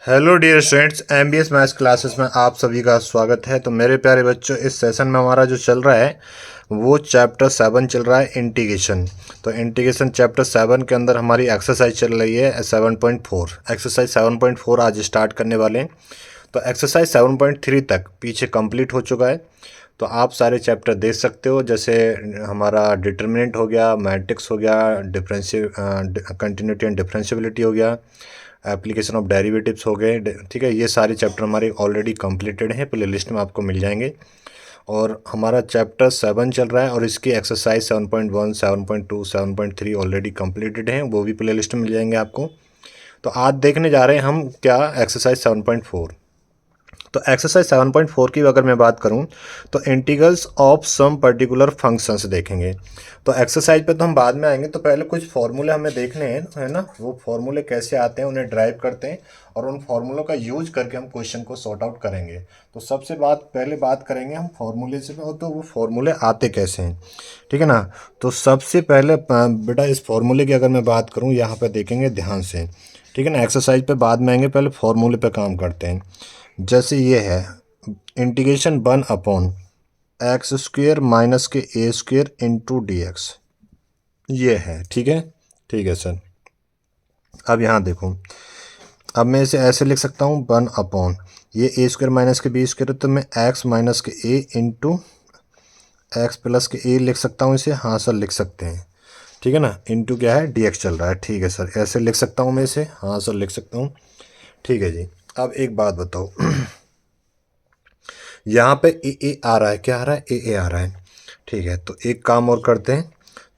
Hello dear students, MBS maths classes में आप सभी का स्वागत है। तो मेरे प्यारे बच्चों, इस सेशन में हमारा जो चल रहा है वो चैप्टर 7 चल रहा है, इंटीग्रेशन। तो इंटीग्रेशन चैप्टर 7 के अंदर हमारी एक्सरसाइज चल रही है 7.4। एक्सरसाइज 7.4 आज स्टार्ट करने वाले हैं। तो एक्सरसाइज 7.3 तक पीछे कंप्लीट हो चुका है। तो आप सारे चैप्टर देख सकते हो, जैसे हमारा डिटर्मिनेंट हो गया, मैट्रिक्स हो गया, डिफरेंशियल कंटिन्यूटी एंड डिफरेंशियबिलिटी हो गया, एप्लीकेशन ऑफ डेरिवेटिव्स हो गए। ठीक है, ये सारे चैप्टर हमारे ऑलरेडी कंप्लीटेड हैं, प्ले लिस्ट में आपको मिल जाएंगे। और हमारा चैप्टर 7 चल रहा है और इसकी एक्सरसाइज 7.1, 7.2, 7.3 ऑलरेडी कंप्लीटेड हैं, वो भी प्ले लिस्ट में मिल जाएंगे आपको। तो आज देखने जा रहे हैं हम क्या, एक्सरसाइज 7.4। तो एक्सरसाइज 7.4 की अगर मैं बात करूं तो integrals of some particular functions देखेंगे। तो एक्सरसाइज पे तो हम बाद में आएंगे, तो पहले कुछ फॉर्मूले हमें देखने हैं, है ना। वो फॉर्मूले कैसे आते हैं, उन्हें ड्राइव करते हैं और उन फॉर्मूलों का यूज करके हम क्वेश्चन को सॉर्ट आउट करेंगे। तो सबसे पहले बात करेंगे हम फॉर्मूले से, तो वो फॉर्मूले आते कैसे हैं, ठीक है ना। तो सबसे पहले बेटा इस फॉर्मूले की अगर मैं बात करूँ, यहाँ पर देखेंगे ध्यान से, ठीक है ना। एक्सरसाइज पे बाद में आएंगे, पहले फॉर्मूले पे काम करते हैं। जैसे ये है इंटीग्रेशन 1/x² माइनस के a² इंटू dx, ये है, ठीक है। ठीक है सर। अब यहाँ देखो, अब मैं इसे ऐसे लिख सकता हूँ 1 ये a² माइनस के b², तो मैं x माइनस के a इंटू एक्स प्लस के a लिख सकता हूँ इसे। हाँ सर, लिख सकते हैं, ठीक है ना। इंटू क्या है, dx चल रहा है, ठीक है सर। ऐसे लिख सकता हूँ मैं इसे, हाँ सर लिख सकता हूँ, ठीक है जी। अब एक बात बताओ यहाँ पे ए आ रहा है, क्या आ रहा है, ए आ रहा है, ठीक है। तो एक काम और करते हैं,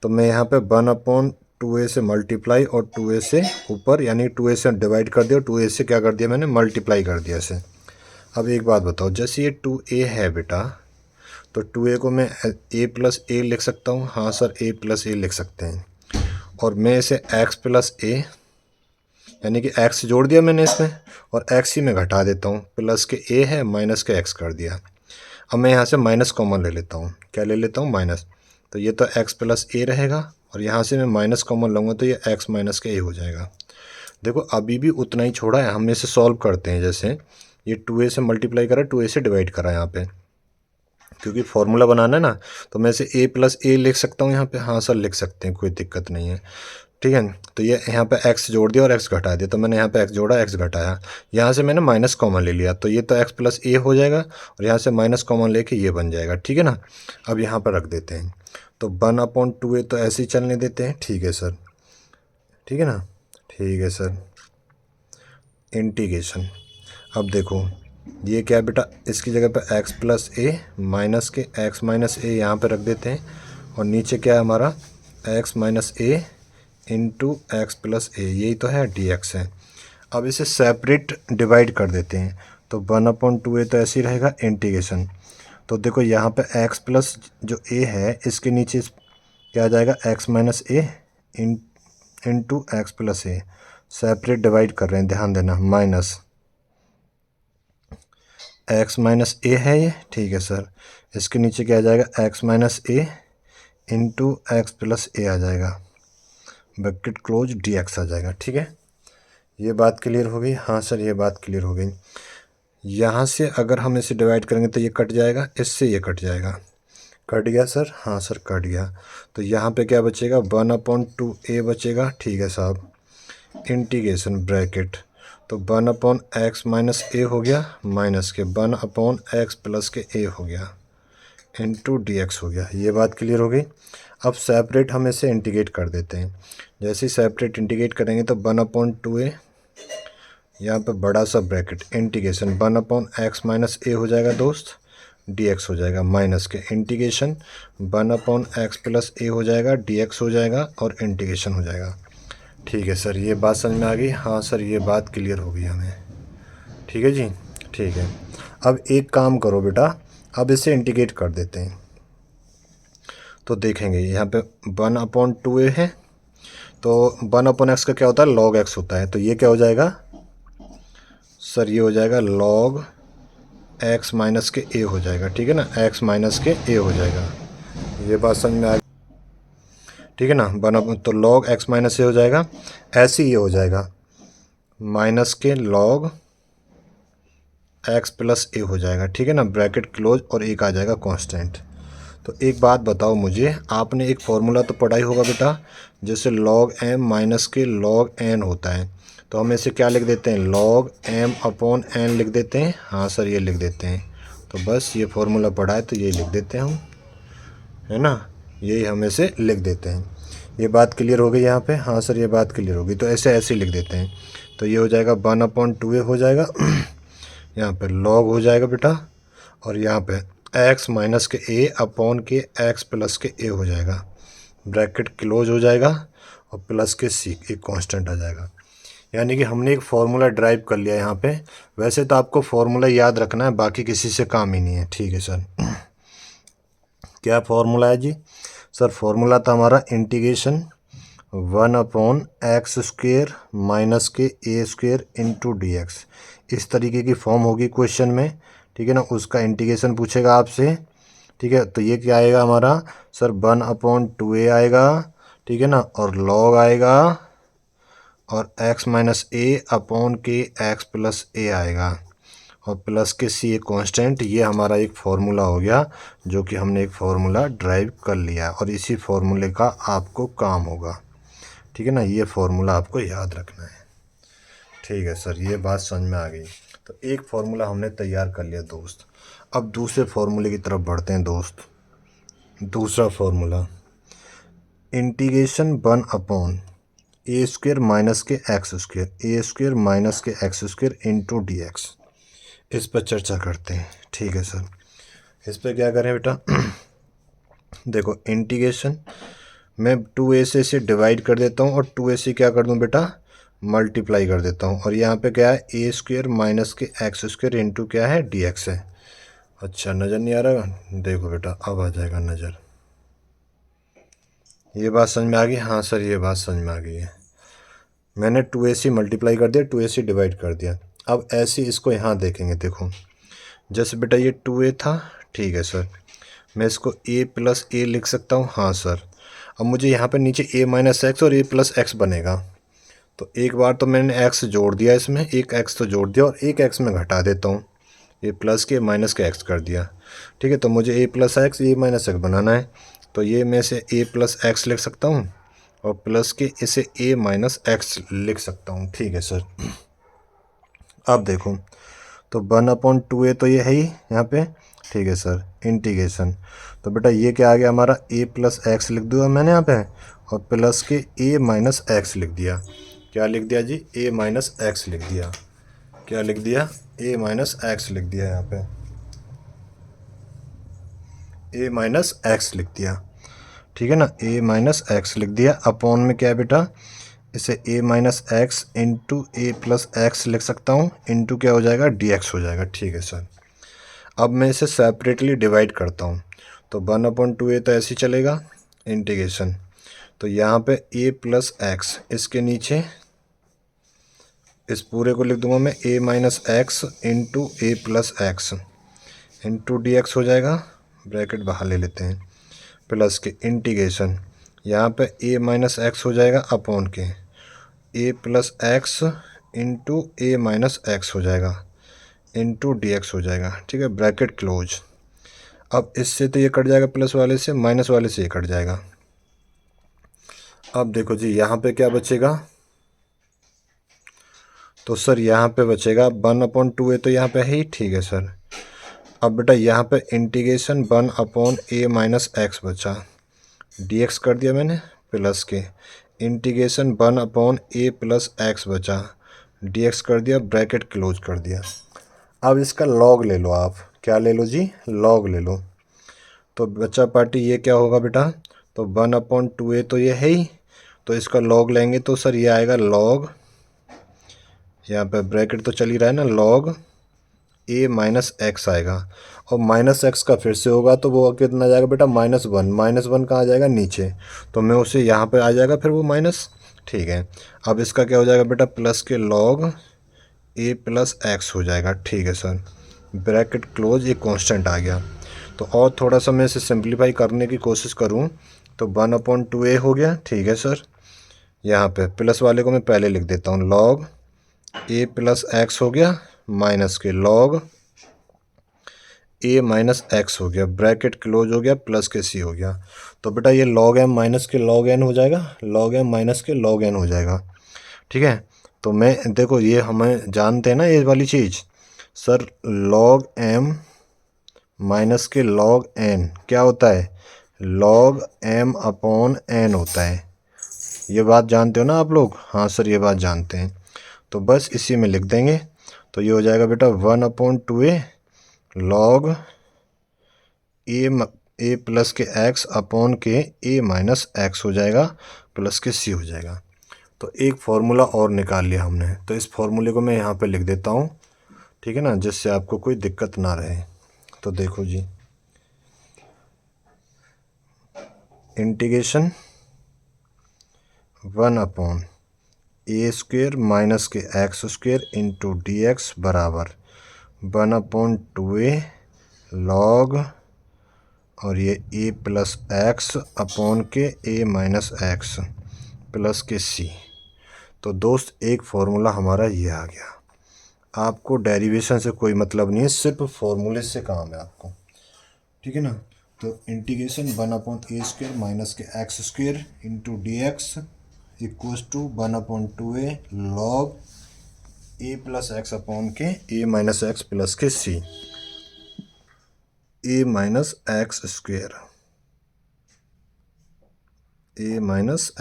तो मैं यहाँ पे 1/2a से मल्टीप्लाई और 2a से ऊपर, यानी 2a से डिवाइड कर दिया और 2a से क्या कर दिया मैंने, मल्टीप्लाई कर दिया इसे। अब एक बात बताओ, जैसे ये 2a है बेटा, तो 2a को मैं a प्लस ए लिख सकता हूँ। हाँ सर, a प्लस ए लिख सकते हैं। और मैं इसे x प्लस ए, यानी कि x जोड़ दिया मैंने इसमें और x ही में घटा देता हूँ। प्लस के a है, माइनस के x कर दिया। अब मैं यहाँ से माइनस कॉमन ले लेता हूँ, क्या ले लेता हूँ, माइनस। तो ये तो x प्लस ए रहेगा और यहाँ से मैं माइनस कॉमन लूँगा तो ये x माइनस के a हो जाएगा। देखो अभी भी उतना ही छोड़ा है, हम इसे सॉल्व करते हैं। जैसे ये 2a से मल्टीप्लाई करा, 2a से डिवाइड करा यहाँ पे, क्योंकि फॉर्मूला बनाना है ना। तो मैं इसे a प्लस ए लिख सकता हूँ यहाँ पे। हाँ सर लिख सकते हैं, कोई दिक्कत नहीं है, ठीक है। तो ये यहाँ पे x जोड़ दिया और x घटा दिया, तो मैंने यहाँ पे x जोड़ा, x घटाया। यहाँ से मैंने माइनस कॉमन ले लिया, तो ये तो x प्लस ए हो जाएगा और यहाँ से माइनस कॉमन लेके ये बन जाएगा, ठीक है ना। अब यहाँ पर रख देते हैं, तो 1/2a तो ऐसे ही चलने देते हैं, ठीक है सर, ठीक है ना। ठीक है सर। इंटीग्रेशन, अब देखो ये क्या है बेटा, इसकी जगह पे x प्लस ए माइनस के x माइनस ए यहाँ पे रख देते हैं और नीचे क्या है हमारा, x माइनस ए इंटू एक्स प्लस ए, यही तो है, dx है। अब इसे सेपरेट डिवाइड कर देते हैं, तो 1/2a तो ऐसे ही रहेगा, इंटीग्रेशन। तो देखो यहाँ पे x प्लस जो a है, इसके नीचे क्या आ जाएगा, x माइनस ए इंटू एक्स प्लस ए। सेपरेट डिवाइड कर रहे हैं, ध्यान देना, माइनस x माइनस ए है ये, ठीक है सर। इसके नीचे क्या आ जाएगा, x माइनस ए इंटू एक्स प्लस ए आ जाएगा, ब्रैकेट क्लोज, dx आ जाएगा, ठीक है। ये बात क्लियर हो गई, हाँ सर ये बात क्लियर हो गई। यहाँ से अगर हम इसे डिवाइड करेंगे तो ये कट जाएगा, इससे ये कट जाएगा, कट गया सर, हाँ सर कट गया। तो यहाँ पे क्या बचेगा, 1/2a बचेगा, ठीक है साहब। इंटीग्रेशन ब्रैकेट, तो 1/x माइनस ए हो गया, माइनस के 1/x प्लस के a हो गया, इंटू dx हो गया। ये बात क्लियर हो गई। अब सेपरेट हम इसे इंटीग्रेट कर देते हैं। जैसे ही सेपरेट इंटीग्रेट करेंगे तो 1/2a, यहाँ पे बड़ा सा ब्रैकेट, इंटीग्रेशन 1/x माइनस ए हो जाएगा दोस्त, dx हो जाएगा, माइनस के इंटीग्रेशन 1/x प्लस ए हो जाएगा, dx हो जाएगा और इंटीग्रेशन हो जाएगा। ठीक है सर, ये बात समझ में आ गई, हाँ सर ये बात क्लियर हो गई हमें, ठीक है जी, ठीक है। अब एक काम करो बेटा, अब इसे इंटीग्रेट कर देते हैं। तो देखेंगे यहाँ पे 1/2a है, तो 1/x का क्या होता है, log x होता है। तो ये क्या हो जाएगा सर, ये हो जाएगा log x माइनस के a हो जाएगा, ठीक है ना, x माइनस के a हो जाएगा। ये बात समझ में आ गई, ठीक है ना। तो log x माइनस ए हो जाएगा। ऐसे ही ये हो जाएगा, माइनस के log एक्स प्लस ए हो जाएगा, ठीक है ना, ब्रैकेट क्लोज और एक आ जाएगा कांस्टेंट। तो एक बात बताओ मुझे, आपने एक फॉर्मूला तो पढ़ा ही होगा बेटा, जैसे लॉग एम माइनस के लॉग एन होता है, तो हम इसे क्या लिख देते हैं, लॉग एम अपॉन एन लिख देते हैं। हाँ सर ये लिख देते हैं, तो बस ये फॉर्मूला पढ़ा है तो ये लिख देते हैं हम, है ना, यही हम इसे लिख देते हैं। ये बात क्लियर हो गई यहाँ पे? हाँ सर ये बात क्लियर होगी, तो ऐसे ऐसे लिख देते हैं। तो ये हो जाएगा 1/2a हो जाएगा यहाँ पे लॉग हो जाएगा बेटा, और यहाँ पे x माइनस के a अपॉन के x प्लस के a हो जाएगा, ब्रैकेट क्लोज हो जाएगा और प्लस के c एक कांस्टेंट आ जाएगा। यानी कि हमने एक फार्मूला ड्राइव कर लिया यहाँ पे। वैसे तो आपको फार्मूला याद रखना है, बाकी किसी से काम ही नहीं है, ठीक है सर। क्या फार्मूला है जी? सर फार्मूला था हमारा इंटीग्रेशन 1/x² माइनस के a² इंटू dx। इस तरीके की फॉर्म होगी क्वेश्चन में, ठीक है ना, उसका इंटीग्रेशन पूछेगा आपसे, ठीक है। तो ये क्या आएगा हमारा सर 1/2a आएगा, ठीक है ना, और लॉग आएगा और x माइनस ए अपॉन के x प्लस ए आएगा और प्लस के सी एक कांस्टेंट। ये हमारा एक फार्मूला हो गया, जो कि हमने एक फार्मूला ड्राइव कर लिया और इसी फार्मूले का आपको काम होगा, ठीक है ना। ये फार्मूला आपको याद रखना है, ठीक है सर, ये बात समझ में आ गई। तो एक फार्मूला हमने तैयार कर लिया दोस्त। अब दूसरे फार्मूले की तरफ बढ़ते हैं दोस्त। दूसरा फार्मूला इंटीग्रेशन 1/a² माइनस के x² a² माइनस के x² इंटू dx। इस पर चर्चा करते हैं, ठीक है सर। इस पर क्या करें बेटा देखो, इंटीग्रेशन मैं 2a से इसे डिवाइड कर देता हूँ और 2a से क्या कर दूँ बेटा, मल्टीप्लाई कर देता हूँ, और यहाँ पे क्या है a² माइनस के x² इंटू क्या है dx है। अच्छा नज़र नहीं आ रहा? देखो बेटा अब आ जाएगा नज़र। ये बात समझ में आ गई? हाँ सर ये बात समझ में आ गई है। मैंने 2a से मल्टीप्लाई कर दिया, 2a से डिवाइड कर दिया। अब ऐसे इसको यहाँ देखेंगे, देखो जैसे बेटा ये 2a था, ठीक है सर, मैं इसको a प्लस ए लिख सकता हूँ। हाँ सर, अब मुझे यहाँ पे नीचे a माइनस एक्स और a प्लस एक्स बनेगा, तो एक बार तो मैंने x जोड़ दिया, इसमें एक x तो जोड़ दिया और एक x में घटा देता हूँ, ये प्लस के माइनस के x कर दिया, ठीक है। तो मुझे a plus x a minus x बनाना है, तो ये मैं इसे a प्लस एक्स लिख सकता हूँ और प्लस के इसे a माइनस एक्स लिख सकता हूँ, ठीक है सर। अब देखो तो 1/2a तो ये है ही यहाँ पे, ठीक है सर, इंटीग्रेशन। तो बेटा ये क्या आ गया हमारा a प्लस एक्स लिख दिया मैंने यहाँ पे, और प्लस के a माइनस एक्स लिख दिया। क्या लिख दिया जी? a माइनस एक्स लिख दिया। क्या लिख दिया? a माइनस एक्स लिख दिया, यहाँ पे a माइनस एक्स लिख दिया, ठीक है ना, a माइनस एक्स लिख दिया। अपॉन में क्या है बेटा, इसे a minus x into A plus x लिख सकता हूँ, इंटू क्या हो जाएगा dx हो जाएगा, ठीक है सर। अब मैं इसे सेपरेटली डिवाइड करता हूँ, तो 1/2a तो ऐसे ही चलेगा इंटीग्रेशन। तो यहाँ पे a प्लस एक्स, इसके नीचे इस पूरे को लिख दूंगा मैं a minus x into A plus x into dx हो जाएगा, ब्रैकेट बाहर ले लेते हैं, प्लस के इंटीग्रेशन यहाँ पे a माइनस एक्स हो जाएगा अपॉन के a plus x into A minus x हो जाएगा इंटू dx हो जाएगा, ठीक है, ब्रैकेट क्लोज। अब इससे तो ये कट जाएगा, प्लस वाले से माइनस वाले से ये कट जाएगा। अब देखो जी यहाँ पे क्या बचेगा, तो सर यहाँ पे बचेगा 1/2a तो यहाँ पे है ही, ठीक है सर। अब बेटा यहाँ पे इंटीग्रेशन 1/a माइनस एक्स बचा, dx कर दिया मैंने, प्लस के इंटीग्रेशन 1/a प्लस एक्स बचा, dx कर दिया, ब्रैकेट क्लोज कर दिया। अब इसका लॉग ले लो आप, क्या ले लो जी? लॉग ले लो। तो बच्चा पार्टी ये क्या होगा बेटा, तो 1/2a तो ये है ही, तो इसका लॉग लेंगे तो सर ये आएगा लॉग, यहाँ पे ब्रैकेट तो चल ही रहा है ना, लॉग a माइनस एक्स आएगा, और माइनस एक्स का फिर से होगा तो वो कितना जाएगा बेटा, -1। -1 कहाँ जाएगा? नीचे, तो मैं उसे यहाँ पे आ जाएगा फिर वो माइनस, ठीक है। अब इसका क्या हो जाएगा बेटा, प्लस के लॉग a प्लस एक्स हो जाएगा, ठीक है सर, ब्रैकेट क्लोज, एक कांस्टेंट आ गया। तो और थोड़ा सा मैं इसे सिंप्लीफाई करने की कोशिश करूँ तो 1/2a हो गया, ठीक है सर। यहाँ पे प्लस वाले को मैं पहले लिख देता हूँ, लॉग a प्लस एक्स हो गया, माइनस के लॉग ए माइनस एक्स हो गया, ब्रैकेट क्लोज हो गया, प्लस के सी हो गया। तो बेटा ये लॉग एम माइनस के लॉग एन हो जाएगा, लॉग एम माइनस के लॉग एन हो जाएगा। ठीक है, तो मैं देखो ये हमें जानते हैं ना ये वाली चीज़ सर, लॉग एम माइनस के लॉग एन क्या होता है, लॉग एम अपॉन एन होता है। ये बात जानते हो ना आप लोग? हाँ सर ये बात जानते हैं। तो बस इसी में लिख देंगे, तो ये हो जाएगा बेटा 1/2a लॉग ए प्लस के एक्स अपॉन के ए माइनस एक्स हो जाएगा, प्लस के सी हो जाएगा। तो एक फार्मूला और निकाल लिया हमने, तो इस फार्मूले को मैं यहाँ पे लिख देता हूँ, ठीक है ना, जिससे आपको कोई दिक्कत ना रहे। तो देखो जी, इंटीग्रेशन 1/a² माइनस के x² इंटू डी एक्स बराबर 1/2a लॉग और ये a प्लस एक्स अपॉन के a माइनस एक्स प्लस के c। तो दोस्त एक फार्मूला हमारा ये आ गया। आपको डेरिवेशन से कोई मतलब नहीं है, सिर्फ फार्मूले से काम है आपको, ठीक है ना। तो इंटीग्रेशन 1/a² माइनस के x² into d x equals to 1/2a log a plus x upon के a माइनस एक्स प्लस के c, a माइनस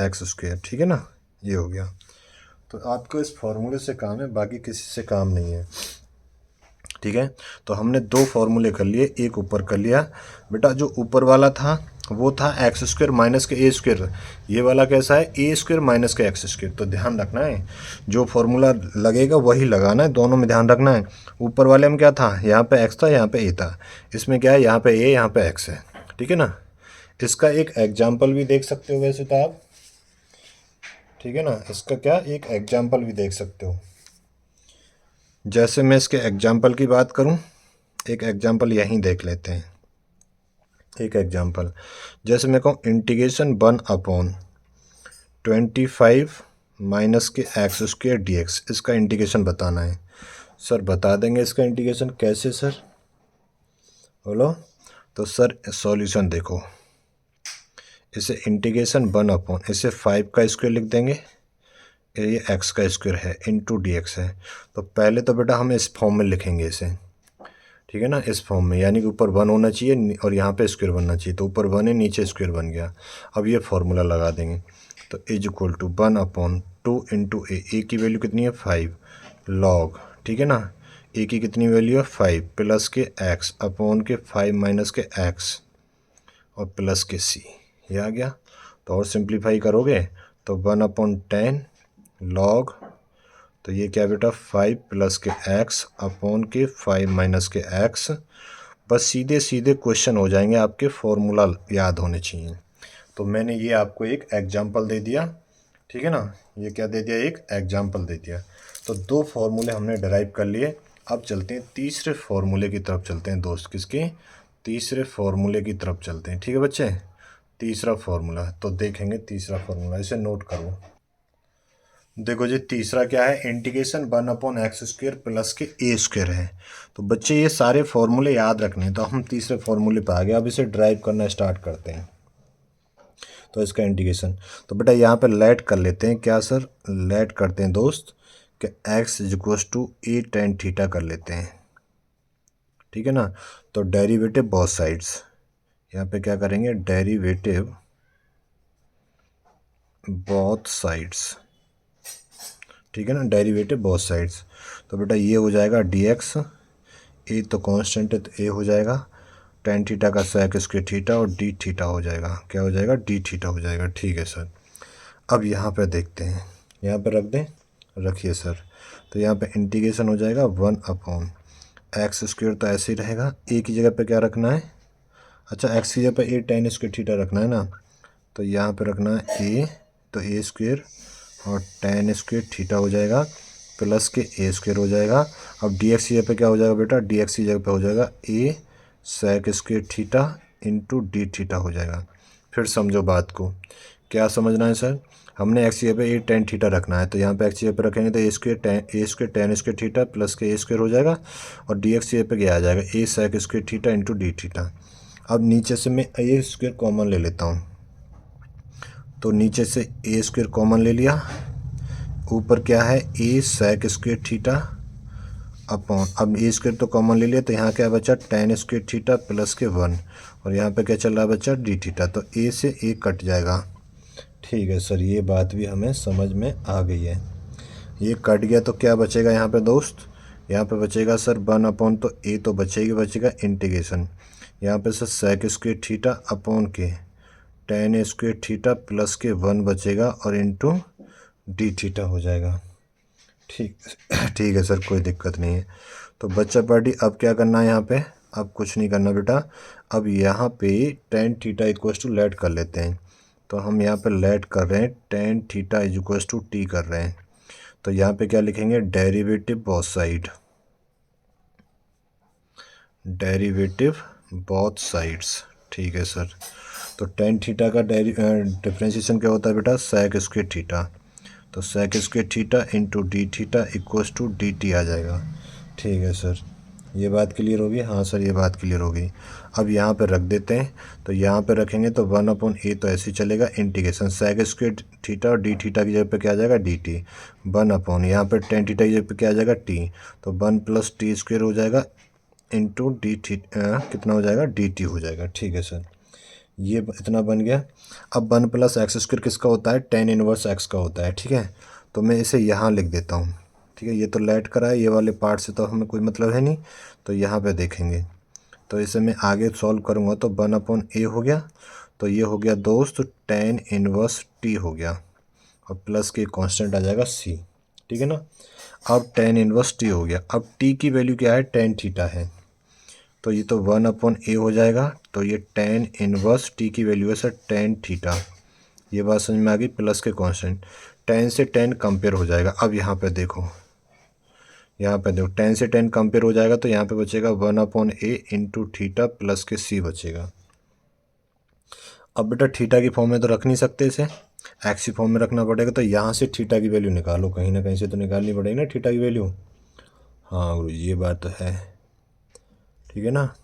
x², ठीक है ना, ये हो गया। तो आपको इस फार्मूले से काम है, बाकी किसी से काम नहीं है, ठीक है। तो हमने दो फार्मूले कर लिए, एक ऊपर कर लिया बेटा, जो ऊपर वाला था वो था x² माइनस के a², ये वाला कैसा है a² माइनस के x²। तो ध्यान रखना है, जो फार्मूला लगेगा वही लगाना है, दोनों में ध्यान रखना है। ऊपर वाले में क्या था, यहाँ पे x था, यहाँ पे a था, इसमें क्या है, यहाँ पे a यहाँ पे x है, ठीक है ना। इसका एक एग्जाम्पल भी देख सकते हो वैसे तो आप, ठीक है ना, इसका क्या एक एग्जाम्पल भी देख सकते हो। जैसे मैं इसके एग्जाम्पल की बात करूं, एक एग्जाम्पल यहीं देख लेते हैं। एक एग्जाम्पल जैसे मैं कहूँ इंटीग्रेशन 1/25 माइनस के x² dx, इसका इंटीग्रेशन बताना है। सर बता देंगे इसका इंटीग्रेशन कैसे सर, बोलो। तो सर सॉल्यूशन देखो, इसे इंटीग्रेशन 1 इसे 5 का स्क्वायर लिख देंगे, ये x का स्क्वायर है इंटू डी एक्स है। तो पहले तो बेटा हम इस फॉर्म में लिखेंगे इसे, ठीक है ना, इस फॉर्म में, यानी कि ऊपर 1 होना चाहिए और यहाँ पे स्क्वायर बनना चाहिए। तो ऊपर 1 है, नीचे स्क्वायर बन गया। अब ये फार्मूला लगा देंगे, तो इज इक्वल टू 1/2 इंटू ए की वैल्यू कितनी है 5 लॉग, ठीक है ना, ए की कितनी वैल्यू है 5 प्लस के एक्स अपॉन के 5 माइनस के एक्स और प्लस के सी, ये आ गया। तो और सिंप्लीफाई करोगे तो 1/10 लॉग, तो ये क्या बेटा 5 प्लस के x अपॉन के 5 माइनस के x। बस सीधे सीधे क्वेश्चन हो जाएंगे आपके, फॉर्मूला याद होने चाहिए। तो मैंने ये आपको एक एग्जांपल दे दिया, ठीक है ना, ये क्या दे दिया, एक एग्जांपल दे दिया। तो दो फार्मूले हमने डिराइव कर लिए। अब चलते हैं तीसरे फार्मूले की तरफ चलते हैं दोस्त, किसके, तीसरे फार्मूले की तरफ चलते हैं, ठीक है बच्चे। तीसरा फार्मूला तो देखेंगे, तीसरा फार्मूला इसे नोट करो। देखो जी तीसरा क्या है, इंटीग्रेशन 1/x² प्लस के a² है। तो बच्चे ये सारे फॉर्मूले याद रखने हैं। तो हम तीसरे फॉर्मूले पर आ गए, अब इसे ड्राइव करना स्टार्ट करते हैं। तो इसका इंटीग्रेशन, तो बेटा यहाँ पे लेट कर लेते हैं, क्या सर, लेट करते हैं दोस्त कि x equals to a tan theta कर लेते हैं, ठीक है ना। तो डेरिवेटिव बोथ साइड्स, यहाँ पे क्या करेंगे, डेरिवेटिव बोथ साइड्स, ठीक है ना, डेरिवेटिव बोथ साइड्स। तो बेटा ये हो जाएगा dx, ए तो कांस्टेंट है तो ए हो जाएगा, tan थीटा का sec² थीटा और d थीटा हो जाएगा, क्या हो जाएगा, d थीटा हो जाएगा, ठीक है सर। अब यहाँ पे देखते हैं, यहाँ पे रख दें, रखिए सर। तो यहाँ पे इंटीग्रेशन हो जाएगा 1/x² तो ऐसे ही रहेगा, ए की जगह पे क्या रखना है, अच्छा x की जगह पे a tan² थीटा रखना है ना। तो यहाँ पे रखना है a, तो a² और tan² थीटा हो जाएगा प्लस के a² हो जाएगा। अब dx की जगह पे क्या हो जाएगा बेटा, dx की जगह पे हो जाएगा a sec² theta into d theta हो जाएगा। फिर समझो बात को क्या समझना है सर, हमने एक्स पे ए टेन थीटा रखना है, तो यहाँ पे एक्स पे रखेंगे तो a square tan square theta plus के ए स्क्र हो जाएगा, और डी एक्स पे क्या आ जाएगा, a sec square theta into d theta. अब नीचे से मैं ए स्क्र कॉमन ले लेता हूँ, तो नीचे से ए स्क्र कॉमन ले लिया, ऊपर क्या है a sec square theta upon, अब ए स्क्र तो कॉमन ले लिया, तो यहाँ क्या बचा टेन स्क्र थीटा प्लस के 1, और यहाँ पे क्या चल रहा है बच्चा डी थीटा, तो ए से ए कट जाएगा। ठीक है सर, ये बात भी हमें समझ में आ गई है। ये कट गया तो क्या बचेगा यहाँ पे दोस्त, यहाँ पे बचेगा सर 1 तो ए तो बचेगा इंटीग्रेशन, यहाँ पे sir sec square theta upon के टेन स्क्र थीटा प्लस के 1 बचेगा और इंटू डी थीटा हो जाएगा। ठीक है सर, कोई दिक्कत नहीं है। तो बच्चा पार्टी अब क्या करना है यहाँ पे, अब कुछ नहीं करना बेटा, अब यहाँ पे tan theta equals to let कर लेते हैं, तो हम यहाँ पे लेट कर रहे हैं tan theta is equals to T कर रहे हैं, तो यहाँ पे क्या लिखेंगे derivative both side, derivative both sides. ठीक है सर, तो टेन थीटा का डिफ्रेंशिएशन क्या होता है बेटा सेक स्क्वायर थीटा, तो sec square theta into d theta equals to d t आ जाएगा। ठीक है सर, ये बात क्लियर होगी, हाँ सर ये बात क्लियर होगी। अब यहाँ पे रख देते हैं, तो यहाँ पे रखेंगे तो 1/a तो ऐसे ही चलेगा, इंटीग्रेशन सेक स्क्वायर थीटा और डी थीटा की जगह पे क्या आ जाएगा डी टी, 1/, यहाँ पे टेन थीटा की जगह पे क्या आ जाएगा टी, तो 1 + टी स्क्वायर हो जाएगा इंटू डी थीटा कितना हो जाएगा डी टी हो जाएगा। ठीक है सर, ये इतना बन गया। अब 1 + एक्स स्क्वायर किसका होता है, टेन इनवर्स एक्स का होता है। ठीक है, तो मैं इसे यहाँ लिख देता हूँ। ठीक है, ये तो लेट करा है, ये वाले पार्ट से तो हमें कोई मतलब है नहीं, तो यहाँ पे देखेंगे, तो इसे मैं आगे सॉल्व करूँगा तो 1/a हो गया, तो ये हो गया दोस्त टेन इनवर्स टी हो गया, और प्लस के कांस्टेंट आ जाएगा सी। ठीक है ना, अब टेन इनवर्स टी हो गया। अब टी की वैल्यू क्या है, टेन थीटा है, तो ये तो 1/a हो जाएगा, तो ये टेन इनवर्स टी की वैल्यू है सर टेन थीटा, ये बात समझ में आ गई, प्लस के कांस्टेंट, टेन से टेन कंपेयर हो जाएगा। अब यहाँ पे देखो, यहाँ पे देखो टेन से टेन कंपेयर हो जाएगा, तो यहाँ पे बचेगा 1/a इंटू थीटा प्लस के सी बचेगा। अब बेटा थीटा की फॉर्म में तो रख नहीं सकते इसे, एक्स की फॉर्म में रखना पड़ेगा, तो यहाँ से थीटा की वैल्यू निकालो, कहीं ना कहीं से तो निकालनी पड़ेगी ना थीटा की वैल्यू। हाँ गुरु ये बात तो है, ठीक है ना,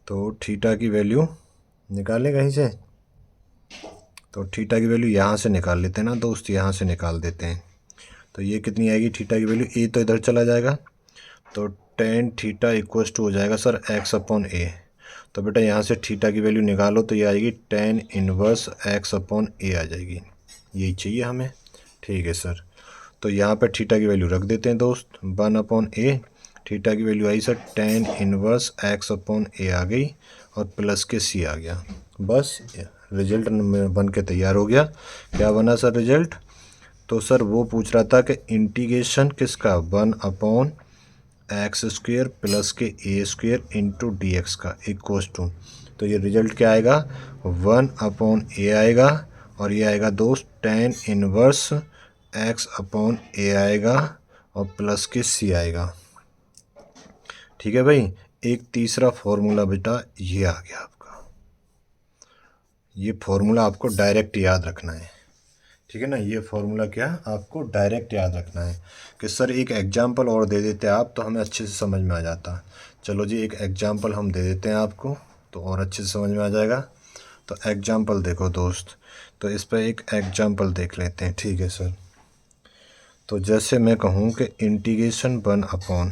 तो थीटा की वैल्यू निकालें कहीं से, तो थीटा की वैल्यू यहाँ से निकाल लेते हैं ना दोस्त, यहाँ से निकाल देते हैं, तो ये कितनी आएगी थीटा की वैल्यू, ए तो इधर चला जाएगा, तो टेन थीटा इक्वल्स टू हो जाएगा सर x/a, तो बेटा यहाँ से थीटा की वैल्यू निकालो तो ये आएगी टेन इनवर्स x/a आ जाएगी, यही चाहिए हमें। ठीक है सर, तो यहाँ पे थीटा की वैल्यू रख देते हैं दोस्त 1/a, थीटा की वैल्यू आई सर टेन इनवर्स x/a आ गई, और प्लस के सी आ गया, बस रिजल्ट बन के तैयार हो गया। क्या बना सर रिजल्ट, तो सर वो पूछ रहा था कि इंटीग्रेशन किसका 1/x² प्लस के ए स्क्वेयर इंटू डी एक्स का इक्वल्स टू, तो ये रिजल्ट क्या आएगा 1/a आएगा, और ये आएगा दोस्त टेन इनवर्स x/a आएगा, और प्लस के सी आएगा। ठीक है भाई, एक तीसरा फॉर्मूला बेटा ये आ गया आपका, ये फॉर्मूला आपको डायरेक्ट याद रखना है। ठीक है ना, ये फॉर्मूला क्या आपको डायरेक्ट याद रखना है, कि सर एक एग्जाम्पल और दे देते आप तो हमें अच्छे से समझ में आ जाता। चलो जी एक एग्जाम्पल हम दे देते हैं आपको, तो और अच्छे से समझ में आ जाएगा। तो एग्जाम्पल देखो दोस्त, तो इस पर एक एग्जाम्पल देख लेते हैं। ठीक है सर, तो जैसे मैं कहूँ कि इंटीग्रेशन 1/x²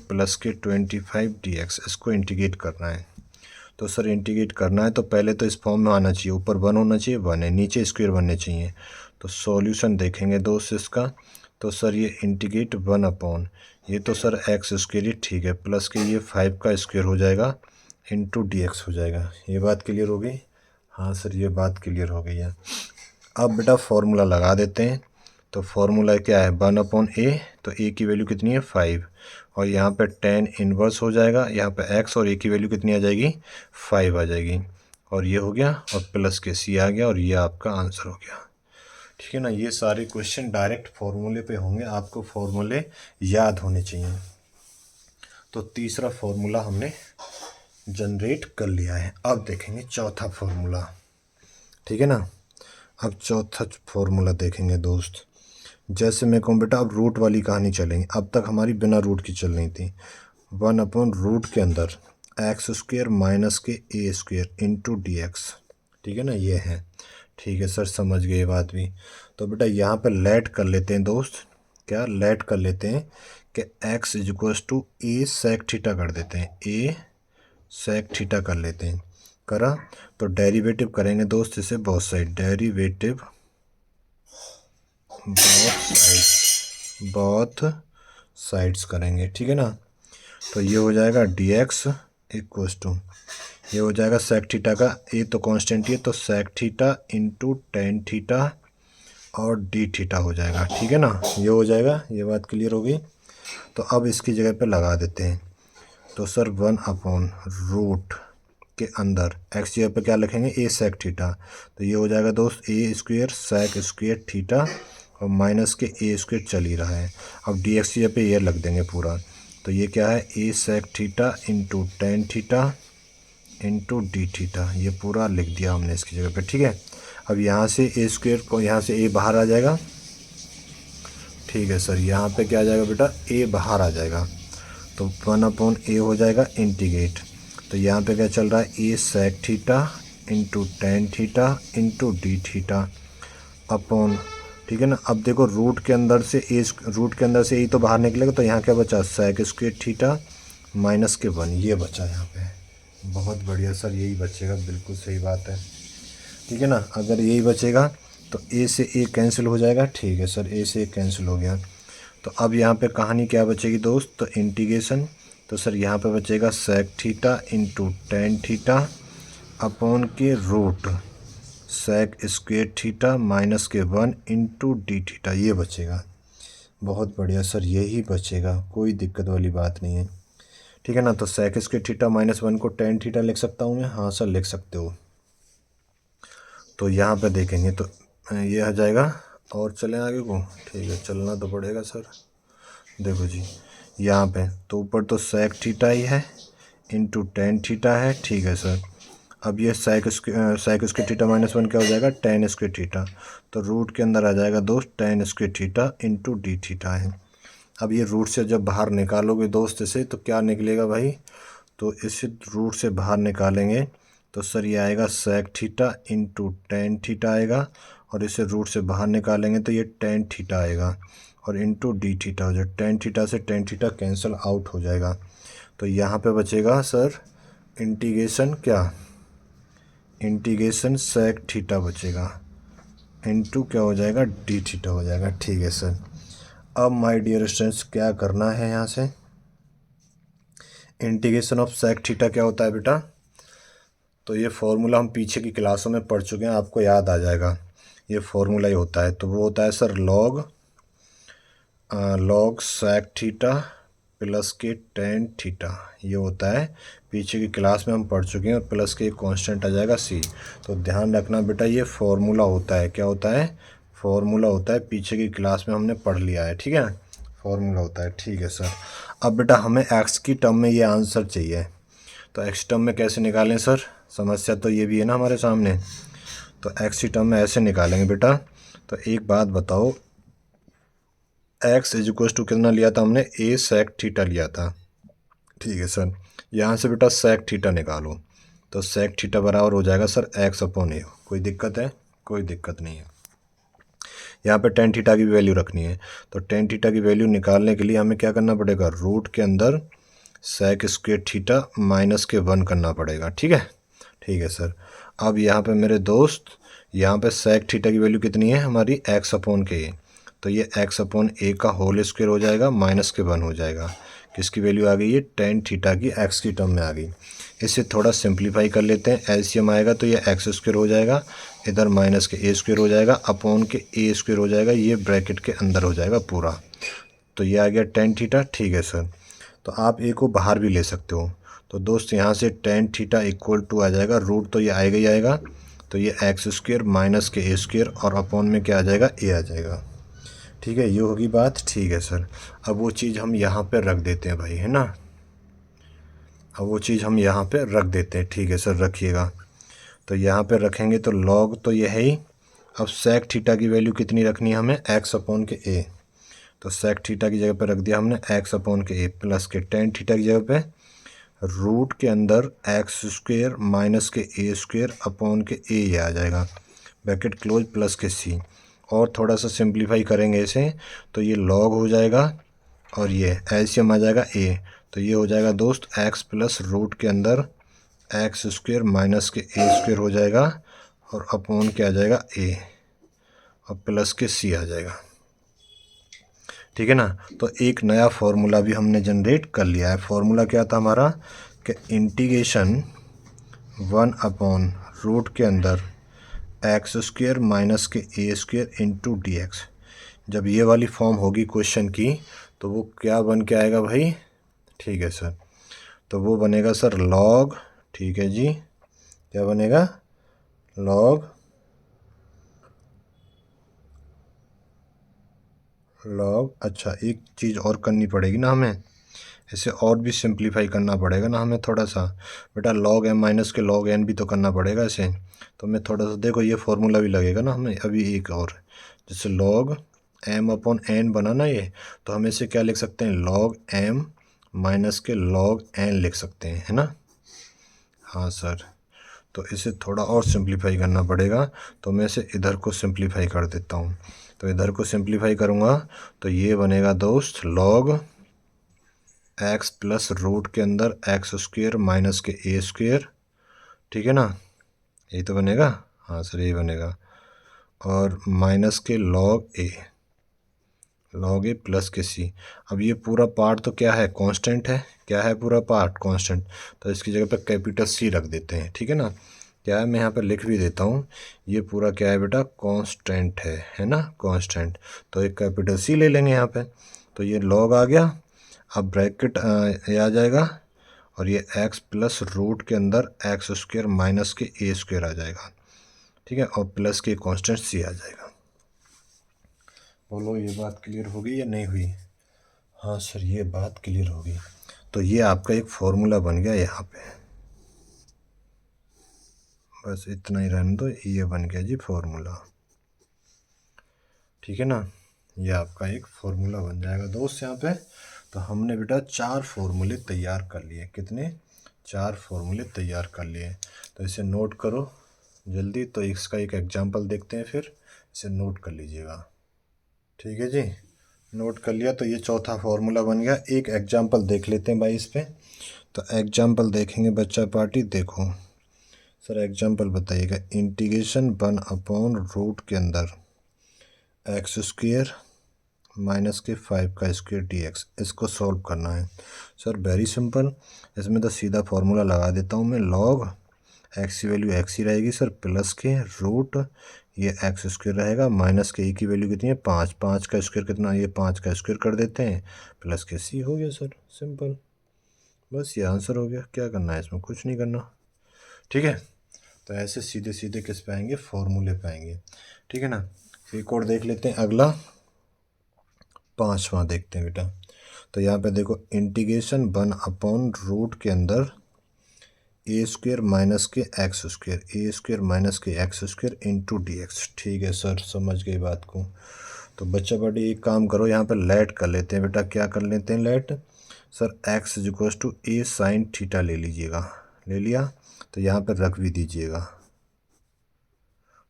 प्लस के 25dx, इसको इंटीग्रेट करना है, तो सर इंटीग्रेट करना है तो पहले तो इस फॉर्म में आना चाहिए, ऊपर 1 होना चाहिए, 1 है, नीचे स्क्वायर बनने चाहिए, तो सॉल्यूशन देखेंगे दोस्त इसका, तो सर ये इंटीग्रेट 1/, ये तो सर x² ही ठीक है, प्लस के ये 5 का स्क्वायर हो जाएगा इंटू dx हो जाएगा। ये बात क्लियर हो गई, हाँ सर ये बात क्लियर हो गई है। अब बेटा फॉर्मूला लगा देते हैं, तो फॉर्मूला क्या है 1/a, तो a की वैल्यू कितनी है 5, और यहाँ पे टेन इनवर्स हो जाएगा, यहाँ पे x और a की वैल्यू कितनी आ जाएगी 5 आ जाएगी, और ये हो गया, और प्लस के c आ गया, और ये आपका आंसर हो गया। ठीक है ना, ये सारे क्वेश्चन डायरेक्ट फॉर्मूले पे होंगे, आपको फॉर्मूले याद होने चाहिए। तो तीसरा फॉर्मूला हमने जनरेट कर लिया है। अब देखेंगे चौथा फॉर्मूला, ठीक है ना। अब चौथा फॉर्मूला देखेंगे दोस्त। जैसे मैं कहूँ बेटा अब रूट वाली कहानी चलेंगे, अब तक हमारी बिना रूट की चल रही थी। 1/रूट के अंदर एक्स स्क्वेयर माइनस के ए स्क्वेयर इंटू डी एक्स, ठीक है ना, ये है। ठीक है सर, समझ गए ये बात भी। तो बेटा यहाँ पे लेट कर लेते हैं दोस्त, क्या लेट कर लेते हैं कि x is equals to a sec theta कर देते हैं, ए सेक थीटा कर लेते हैं। करा तो डेरिवेटिव करेंगे दोस्त इसे both side, derivative both sides करेंगे, ठीक है ना। तो ये हो जाएगा डी एक्स इक्वल्स टू, ये हो जाएगा सेक थीटा का, ए तो कांस्टेंट ही है तो sec theta into tan theta और डी थीटा हो जाएगा, ठीक है ना। ये हो जाएगा, ये बात क्लियर होगी। तो अब इसकी जगह पे लगा देते हैं। तो सर 1/रूट के अंदर एक्स जगह पे क्या लिखेंगे, ए सेक थीटा। तो ये हो जाएगा दोस्त ए स्क्वेयर सेक स्क्वेयर थीटा और माइनस के ए स्क्वेयर चल ही रहा है। अब डी एक्स की जगह पे ये लग देंगे पूरा। तो ये क्या है, a sec theta into tan theta into d theta, ये पूरा लिख दिया हमने इसकी जगह पे, ठीक है। अब यहाँ से ए स्क्वेयर को, यहाँ से ए बाहर आ जाएगा, ठीक है सर। यहाँ पे क्या आ जाएगा बेटा, ए बाहर आ जाएगा। तो 1/ए हो जाएगा इंटीग्रेट। तो यहाँ पे क्या चल रहा है, a sec theta into tan theta into d theta upon, ठीक है ना। अब देखो रूट के अंदर से ए तो बाहर निकलेगा, तो यहाँ क्या बचा, सेक स्क्वेयर थीटा माइनस के 1, ये बचा यहाँ पे। बहुत बढ़िया सर, यही बचेगा, बिल्कुल सही बात है, ठीक है ना। अगर यही बचेगा तो ए से ए कैंसिल हो जाएगा, ठीक है सर, ए से ए कैंसिल हो गया। तो अब यहाँ पे कहानी क्या बचेगी दोस्त, तो इंटीग्रेशन। तो सर यहाँ पे बचेगा sec theta into tan theta upon के root sec square theta minus के 1 इंटू डी थीटा, ये बचेगा। बहुत बढ़िया सर, यही बचेगा, कोई दिक्कत वाली बात नहीं है, ठीक है ना। तो सेक स्क्वेयर थीटा माइनस 1 को टेन थीटा लिख सकता हूँ मैं, हाँ सर लिख सकते हो। तो यहाँ पे देखेंगे तो ये आ जाएगा, और चलें आगे को, ठीक है, चलना तो पड़ेगा सर। देखो जी यहाँ पे तो ऊपर तो सेक थीटा ही है इंटू टेन थीटा है, ठीक है सर। अब ये सेक स्क्वेयर थीटा माइनस 1 क्या हो जाएगा, टेन स्क्वेयर थीटा। तो रूट के अंदर आ जाएगा दोस्त ten square theta into d theta है। अब ये रूट से जब बाहर निकालोगे दोस्त इसे, तो क्या निकलेगा भाई, तो इसे रूट से बाहर निकालेंगे तो सर ये आएगा sec theta into tan theta आएगा, और इसे रूट से बाहर निकालेंगे तो ये टेन थीटा आएगा और इंटू डी थीटा हो जाए। टेन थीटा से टेन थीटा कैंसिल आउट हो जाएगा। तो यहाँ पे बचेगा सर इंटीग्रेशन, क्या इंटीग्रेशन सेक थीटा बचेगा इंटू क्या हो जाएगा, डी थीटा हो जाएगा, ठीक है सर। अब माय डियर स्टूडेंट्स क्या करना है, यहाँ से इंटीग्रेशन ऑफ सेक थीटा क्या होता है बेटा, तो ये फॉर्मूला हम पीछे की क्लासों में पढ़ चुके हैं, आपको याद आ जाएगा। ये फॉर्मूला ही होता है, तो वो होता है sir log sec theta plus के टेन थीटा, ये होता है, पीछे की क्लास में हम पढ़ चुके हैं। और प्लस के एक कांस्टेंट आ जाएगा सी। तो ध्यान रखना बेटा, ये फॉर्मूला होता है, क्या होता है, फॉर्मूला होता है, पीछे की क्लास में हमने पढ़ लिया है, ठीक है, फॉर्मूला होता है, ठीक है सर। अब बेटा हमें एक्स की टर्म में ये आंसर चाहिए, तो एक्स टर्म में कैसे निकालें सर, समस्या तो ये भी है ना हमारे सामने। तो एक्स की टर्म में ऐसे निकालेंगे बेटा। तो एक बात बताओ, एक्स इज इक्वल टू कितना लिया था हमने, ए सेक थीटा लिया था, ठीक है सर। यहाँ से बेटा सेक थीटा निकालो, तो सेक थीटा बराबर हो जाएगा सर एक्स अपॉन ए। कोई दिक्कत है, कोई दिक्कत नहीं है। यहाँ पे टेन थीटा की वैल्यू रखनी है, तो टेन थीटा की वैल्यू निकालने के लिए हमें क्या करना पड़ेगा, रूट के अंदर सेक स्क्वेयर थीटा माइनस के 1 करना पड़ेगा, ठीक है, ठीक है सर। अब यहाँ पे मेरे दोस्त, यहाँ पे सेक थीटा की वैल्यू कितनी है हमारी, एक्स अपॉन के ए। तो ये एक्स अपॉन ए का होल स्क्वायर हो जाएगा, माइनस के 1 हो जाएगा। किसकी वैल्यू आ गई, ये टेन थीटा की एक्स की टर्म में आ गई। इसे थोड़ा सिंप्लीफाई कर लेते हैं, एलसीएम आएगा तो ये एक्स स्क्वायर हो जाएगा, इधर माइनस के ए स्क्वायर हो जाएगा, अपॉन के ए स्क्वायर हो जाएगा, ये ब्रैकेट के अंदर हो जाएगा पूरा। तो ये आ गया टेन थीटा, ठीक है सर। तो आप ए को बाहर भी ले सकते हो। तो दोस्त यहाँ से टेन थीटा इक्वल टू आ जाएगा, रूट तो ये आएगा ही आएगा, तो ये एक्स स्क्वायर माइनस के ए स्क्वायर और अपॉन में क्या आ जाएगा, ए आ जाएगा, ठीक है, ये होगी बात, ठीक है सर। अब वो चीज़ हम यहाँ पे रख देते हैं भाई, है ना। अब वो चीज़ हम यहाँ पे रख देते हैं। ठीक है सर, रखिएगा। तो यहाँ पे रखेंगे तो लॉग तो ये है ही। अब सेक थीटा की वैल्यू कितनी रखनी है हमें, एक्स अपॉन के ए। तो सेक थीटा की जगह पे रख दिया हमने एक्स अपॉन के ए प्लस के टेन थीटा की जगह पे रूट के अंदर एक्स स्क्वेयर माइनस के ए स्क्वेयर अपॉन के ए ये आ जाएगा, ब्रैकेट क्लोज प्लस के सी। और थोड़ा सा सिंप्लीफाई करेंगे इसे तो ये लॉग हो जाएगा और ये एलसीएम आ जाएगा ए। तो ये हो जाएगा दोस्त एक्स प्लस रूट के अंदर एक्स स्क्वेयर माइनस के ए स्क्वेयर हो जाएगा और अपॉन के आ जाएगा ए और प्लस के सी आ जाएगा। ठीक है ना। तो एक नया फॉर्मूला भी हमने जनरेट कर लिया है। फॉर्मूला क्या था हमारा कि इंटीग्रेशन 1/रूट के अंदर एक्स स्क्वेयर माइनस के ए स्क्वेयर इंटू डी एक्स। जब ये वाली फॉर्म होगी क्वेश्चन की तो वो क्या बन के आएगा भाई, ठीक है सर, तो वो बनेगा सर लॉग, ठीक है जी, क्या बनेगा लॉग अच्छा एक चीज़ और करनी पड़ेगी ना हमें, इसे और भी सिंप्लीफाई करना पड़ेगा ना हमें थोड़ा सा। बेटा लॉग एम माइनस के लॉग एन भी तो करना पड़ेगा इसे। तो मैं थोड़ा सा देखो ये फॉर्मूला भी लगेगा ना हमें अभी एक और, जैसे लॉग एम अपॉन एन बना ना ये, तो हम इसे क्या लिख सकते हैं, लॉग एम माइनस के लॉग एन लिख सकते हैं, है ना। हाँ सर, तो इसे थोड़ा और सिंप्लीफाई करना पड़ेगा। तो मैं इसे इधर को सिंप्लीफाई कर देता हूँ। तो इधर को सिंप्लीफाई करूँगा तो ये बनेगा दोस्त लॉग एक्स प्लस रूट के अंदर एक्स स्क्वेयर माइनस के ए स्क्वेयर, ठीक है ना, यही तो बनेगा। हाँ सर यही बनेगा, और माइनस के लॉग ए प्लस के सी। अब ये पूरा पार्ट तो क्या है, कांस्टेंट है, क्या है पूरा पार्ट कांस्टेंट, तो इसकी जगह पे कैपिटल सी रख देते हैं, ठीक है ना। क्या है मैं यहाँ पे लिख भी देता हूँ, ये पूरा क्या है बेटा कांस्टेंट है ना, कांस्टेंट। तो एक कैपिटल सी ले लेंगे यहाँ पे, तो ये लॉग आ गया। अब ब्रैकेट ये आ जाएगा और ये एक्स प्लस रूट के अंदर एक्स स्क्वेयर माइनस के ए स्क्वेयर आ जाएगा, ठीक है, और प्लस के कांस्टेंट सी आ जाएगा। बोलो ये बात क्लियर हो गई या नहीं हुई। हाँ सर ये बात क्लियर हो गई। तो ये आपका एक फॉर्मूला बन गया यहाँ पे, बस इतना ही रहने दो, ये बन गया जी फॉर्मूला, ठीक है ना। ये आपका एक फॉर्मूला बन जाएगा दोस्त यहाँ पे। तो हमने बेटा 4 फॉर्मूले तैयार कर लिए, कितने, 4 फॉर्मूले तैयार कर लिए। तो इसे नोट करो जल्दी। तो इसका एक एग्जांपल देखते हैं, फिर इसे नोट कर लीजिएगा, ठीक है जी। नोट कर लिया तो ये चौथा फॉर्मूला बन गया। एक एग्जांपल देख लेते हैं भाई इस पर। तो एग्जांपल देखेंगे बच्चा पार्टी, देखो सर एग्जांपल बताइएगा। इंटीग्रेशन 1/रूट के अंदर एक्स स्क्वेयर माइनस के 5 का स्क्वेयर डी एक्स, इसको सॉल्व करना है। सर वेरी सिंपल, इसमें तो सीधा फार्मूला लगा देता हूँ मैं, लॉग एक्स की वैल्यू एक्स ही रहेगी सर, प्लस के रूट ये एक्स स्क्वेयर रहेगा, माइनस के ए की वैल्यू कितनी है 5, 5 का स्क्वेयर कितना, ये 5 का स्क्वेयर कर देते हैं, प्लस के सी हो गया सर, सिंपल। बस ये आंसर हो गया, क्या करना है इसमें, कुछ नहीं करना, ठीक है। तो ऐसे सीधे सीधे किस पे आएंगे, फॉर्मूले पे आएंगे, ठीक है ना। एक और देख लेते हैं, अगला 5वां देखते हैं बेटा। तो यहाँ पे देखो इंटीग्रेशन 1/रूट के अंदर ए स्क्वेयर माइनस के एक्स स्क्वेयर, ए स्क्वेयर माइनस के x square into d x, ठीक है सर समझ गई बात को। तो बच्चा बड़ी एक काम करो, यहाँ पे लेट कर लेते हैं बेटा, क्या कर लेते हैं let, sir x is equal to a sine theta ले लीजिएगा, ले लिया, तो यहाँ पर रख भी दीजिएगा।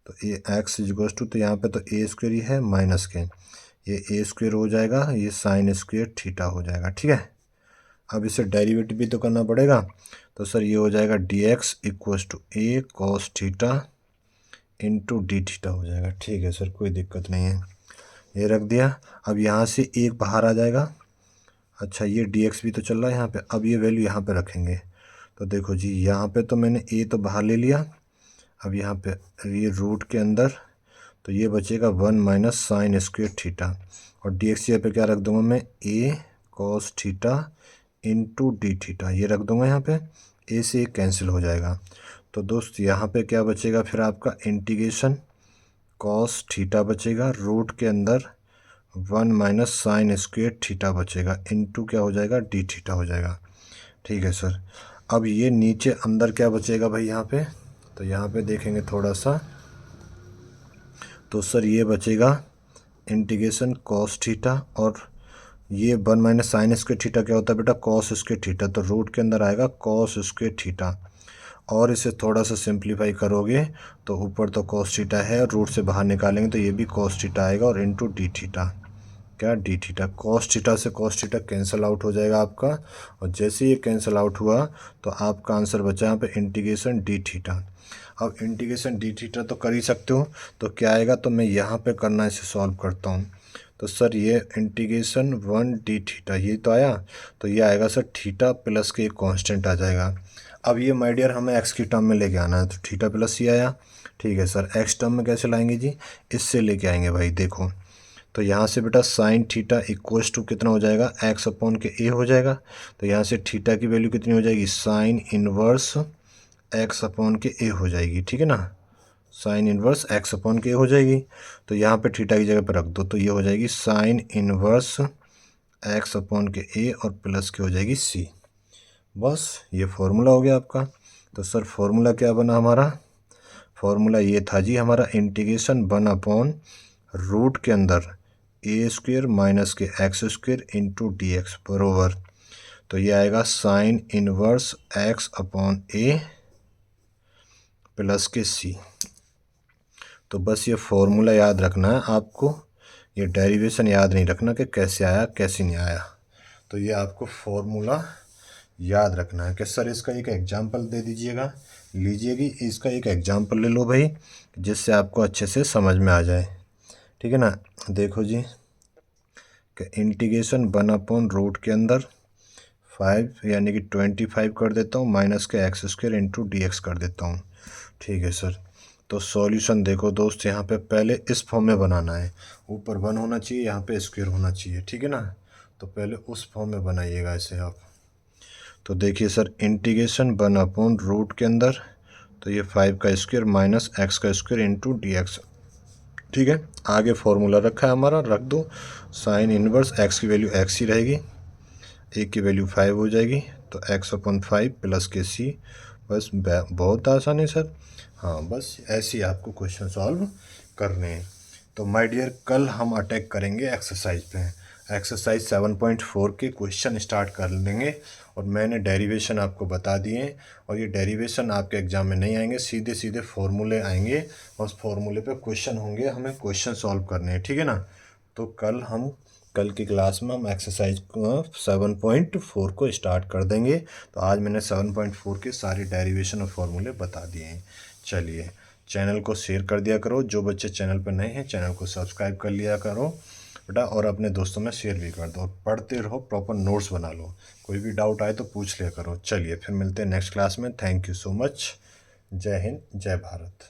तो ए एक्स इज इक्वल टू, तो यहाँ पे तो ए स्क्वेयर ही है माइनस के, ये ए स्क्वेयर हो जाएगा, ये साइन स्क्वेयर थीटा हो जाएगा, ठीक है। अब इसे डेरिवेटिव भी तो करना पड़ेगा। तो सर ये हो जाएगा d x equal to a cos theta into d theta हो जाएगा, ठीक है सर कोई दिक्कत नहीं है, ये रख दिया। अब यहाँ से एक बाहर आ जाएगा, अच्छा ये डी एक्स भी तो चल रहा है यहाँ पे, अब ये वैल्यू यहाँ पे रखेंगे। तो देखो जी यहाँ पे तो मैंने ए तो बाहर ले लिया, अब यहाँ पे ये रूट के अंदर तो ये बचेगा 1 माइनस साइन स्क्वेयर थीटा, और डी एक्स पे क्या रख दूंगा मैं, a cos theta into d theta, ये रख दूंगा यहाँ पे, ए से एक कैंसिल हो जाएगा। तो दोस्त यहाँ पे क्या बचेगा फिर आपका, इंटीग्रेशन कॉस थीटा बचेगा, रूट के अंदर 1 माइनस साइन स्क्वेयर थीटा बचेगा, इंटू क्या हो जाएगा डी थीटा हो जाएगा, ठीक है सर। अब ये नीचे अंदर क्या बचेगा भाई यहाँ पे, तो यहाँ पे देखेंगे थोड़ा सा, तो सर ये बचेगा इंटीग्रेशन कॉस थीटा, और ये 1 माइनस साइन स्क्वायर थीटा क्या होता है बेटा, कॉस स्क्वायर थीटा, तो रूट के अंदर आएगा कॉस स्क्वायर थीटा। और इसे थोड़ा सा सिंप्लीफाई करोगे तो ऊपर तो कॉस थीटा है, और रूट से बाहर निकालेंगे तो ये भी कॉस थीटा आएगा, और इनटू डी थीटा, क्या डी थीटा, कॉस थीटा से कॉस थीटा कैंसिल आउट हो जाएगा आपका। और जैसे ये कैंसिल आउट हुआ तो आपका आंसर बचा यहाँ पे इंटीग्रेशन डी थीटा। अब इंटीग्रेशन डी थीटा तो कर ही सकते हो, तो क्या आएगा, तो मैं यहाँ पे करना इसे सॉल्व करता हूँ। तो सर ये इंटीग्रेशन 1 डी थीटा ये तो आया, तो ये आएगा सर थीटा प्लस के एक कॉन्स्टेंट आ जाएगा। अब ये माय डियर हमें एक्स की टर्म में लेके आना है, तो थीटा प्लस ये आया। ठीक है सर, एक्स टर्म में कैसे लाएंगे जी, इससे लेके आएंगे भाई। देखो तो यहाँ से बेटा साइन थीटा इक्वल्स टू कितना हो जाएगा, एक्स अपॉन के ए हो जाएगा। तो यहाँ से थीटा की वैल्यू कितनी हो जाएगी, साइन इनवर्स एक्स अपॉन के ए हो जाएगी। ठीक है ना, साइन इनवर्स एक्स अपॉन के ए हो जाएगी। तो यहाँ पे थीटा की जगह पर रख दो, तो ये हो जाएगी साइन इनवर्स एक्स अपॉन के ए और प्लस की हो जाएगी सी। बस ये फॉर्मूला हो गया आपका। तो सर फॉर्मूला क्या बना हमारा, फॉर्मूला ये था जी हमारा इंटीग्रेशन 1 अपॉन रूट के अंदर ए स्क्वेयर माइनस के x square into d x बरोबर, तो ये आएगा साइन इनवर्स एक्स अपॉन ए प्लस के सी। तो बस ये फॉर्मूला याद रखना है आपको, ये डेरिवेशन याद नहीं रखना कि कैसे आया कैसे नहीं आया। तो ये आपको फॉर्मूला याद रखना है कि सर इसका एक एग्जांपल दे दीजिएगा, लीजिएगी इसका एक एग्जांपल ले लो भाई, जिससे आपको अच्छे से समझ में आ जाए। ठीक है ना, देखो जी कि इंटीग्रेशन 1 अपॉन रूट के अंदर 5 यानी कि 25 कर देता हूँ, माइनस के x square into d x कर देता हूँ। ठीक है सर, तो सॉल्यूशन देखो दोस्त, यहाँ पे पहले इस फॉर्म में बनाना है, ऊपर 1 होना चाहिए, यहाँ पे स्क्वायर होना चाहिए। ठीक है ना, तो पहले उस फॉर्म में बनाइएगा इसे आप। तो देखिए सर इंटीग्रेशन 1 अपॉन रूट के अंदर, तो ये 5 का स्क्वायर माइनस एक्स का स्क्वायर इंटू डी एक्स। ठीक है, आगे फॉर्मूला रखा है हमारा, रख दो, साइन इनवर्स एक्स की वैल्यू एक्स ही रहेगी, ए की वैल्यू 5 हो जाएगी, तो एक्स अपॉन 5 प्लस के सी। बस बहुत आसान है सर। हाँ बस ऐसे ही आपको क्वेश्चन सॉल्व करने हैं। तो माय डियर कल हम अटैक करेंगे एक्सरसाइज पे, एक्सरसाइज 7.4 के क्वेश्चन स्टार्ट कर लेंगे, और मैंने डेरिवेशन आपको बता दिए हैं, और ये डेरिवेशन आपके एग्जाम में नहीं आएंगे, सीधे सीधे फार्मूले आएंगे, और उस फार्मूले पे क्वेश्चन होंगे, हमें क्वेश्चन सॉल्व करने हैं। ठीक है ना, तो कल की क्लास में हम एक्सरसाइज 7.4 को स्टार्ट कर देंगे। तो आज मैंने 7.4 के सारे डेरिवेशन और फार्मूले बता दिए हैं। चलिए चैनल को शेयर कर दिया करो, जो बच्चे चैनल पर नए हैं चैनल को सब्सक्राइब कर लिया करो बेटा, और अपने दोस्तों में शेयर भी कर दो, और पढ़ते रहो, प्रॉपर नोट्स बना लो, कोई भी डाउट आए तो पूछ लिया करो। चलिए फिर मिलते हैं नेक्स्ट क्लास में। थैंक यू सो मच, जय हिंद जय भारत।